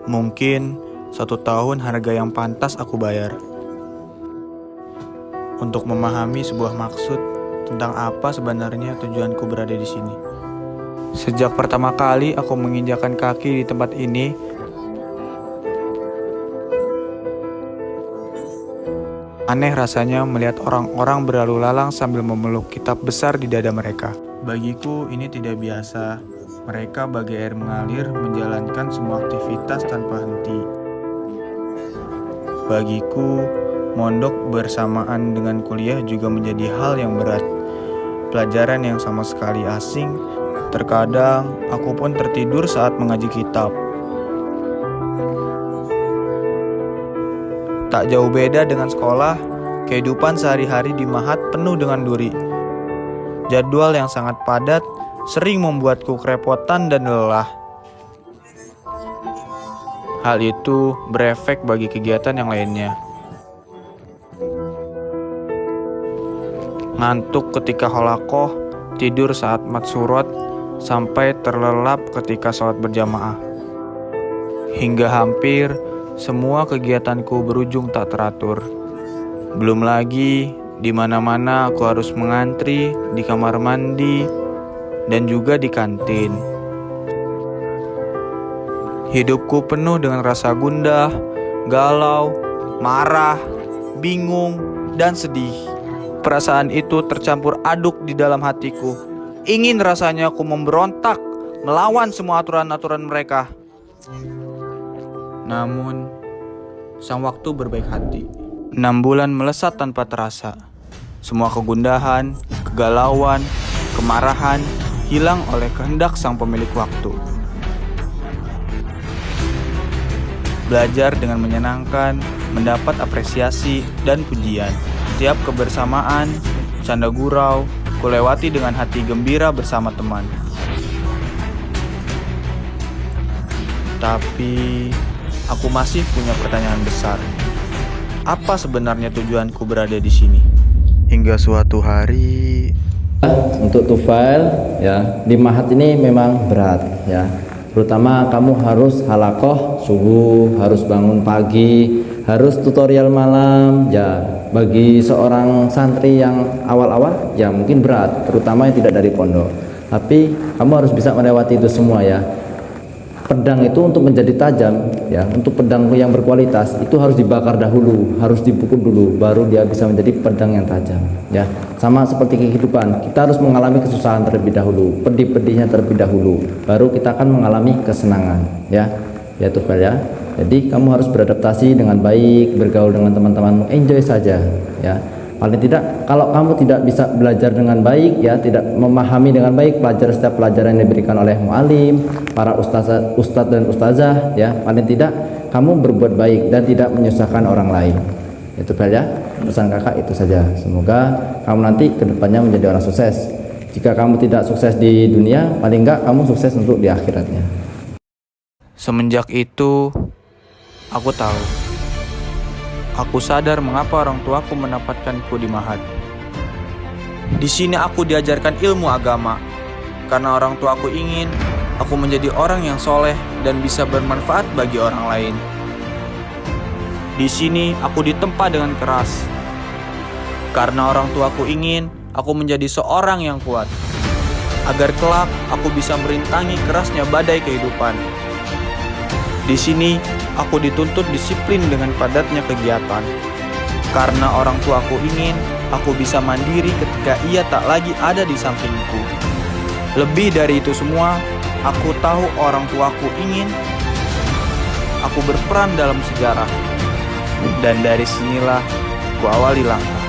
Mungkin 1 tahun harga yang pantas aku bayar untuk memahami sebuah maksud tentang apa sebenarnya tujuanku berada di sini. Sejak pertama kali aku menginjakkan kaki di tempat ini, aneh rasanya melihat orang-orang berlalu lalang sambil memeluk kitab besar di dada mereka. Bagiku ini tidak biasa. Mereka bagai air mengalir menjalankan semua aktivitas tanpa henti. Bagiku, mondok bersamaan dengan kuliah juga menjadi hal yang berat. Pelajaran yang sama sekali asing. Terkadang aku pun tertidur saat mengaji kitab. Tak jauh beda dengan sekolah, kehidupan sehari-hari di Mahat penuh dengan duri. Jadwal yang sangat padat sering membuatku kerepotan dan lelah. Hal itu berefek bagi kegiatan yang lainnya. Ngantuk ketika holakoh, tidur saat mat surat, sampai terlelap ketika sholat berjamaah. Hingga hampir semua kegiatanku berujung tak teratur. Belum lagi di mana-mana aku harus mengantri di kamar mandi dan juga di kantin. Hidupku penuh dengan rasa gundah, galau, marah, bingung, dan sedih. Perasaan itu tercampur aduk di dalam hatiku. Ingin rasanya aku memberontak, melawan semua aturan-aturan mereka. Namun, sang waktu berbaik hati. 6 bulan melesat tanpa terasa. Semua kegundahan, kegalauan, kemarahan hilang oleh kehendak sang pemilik waktu. Belajar dengan menyenangkan, mendapat apresiasi dan pujian. Tiap kebersamaan, canda gurau, kulewati dengan hati gembira bersama teman. Tapi, aku masih punya pertanyaan besar. Apa sebenarnya tujuanku berada di sini? Hingga suatu hari, untuk tufail ya, di Mahat ini memang berat ya. Terutama kamu harus halakoh subuh, harus bangun pagi, harus tutorial malam ya. Bagi seorang santri yang awal-awal ya mungkin berat, terutama yang tidak dari pondok. Tapi kamu harus bisa melewati itu semua ya. Pedang itu untuk menjadi tajam ya, untuk pedang yang berkualitas itu harus dibakar dahulu, harus dipukul dulu, baru dia bisa menjadi pedang yang tajam ya. Sama seperti kehidupan, kita harus mengalami kesusahan terlebih dahulu, pedih-pedihnya terlebih dahulu, baru kita akan mengalami kesenangan ya. Ya Tufel ya. Jadi kamu harus beradaptasi dengan baik, bergaul dengan teman-temanmu, enjoy saja ya. Paling tidak kalau kamu tidak bisa belajar dengan baik ya, tidak memahami dengan baik setiap pelajaran yang diberikan oleh mualim, para ustadz dan ustazah ya, paling tidak kamu berbuat baik dan tidak menyusahkan orang lain. Itu ya, pesan kakak itu saja. Semoga kamu nanti kedepannya menjadi orang sukses. Jika kamu tidak sukses di dunia, paling enggak kamu sukses untuk di akhiratnya. Semenjak itu, aku tahu. Aku sadar mengapa orang tuaku menempatkanku di Mahat. Di sini aku diajarkan ilmu agama, karena orang tuaku ingin aku menjadi orang yang soleh dan bisa bermanfaat bagi orang lain. Di sini aku ditempa dengan keras, karena orang tuaku ingin aku menjadi seorang yang kuat, agar kelak aku bisa merintangi kerasnya badai kehidupan. Di sini, aku dituntut disiplin dengan padatnya kegiatan. Karena orang tuaku ingin aku bisa mandiri ketika ia tak lagi ada di sampingku. Lebih dari itu semua, aku tahu orang tuaku ingin aku berperan dalam sejarah. Dan dari sinilah ku awali langkah.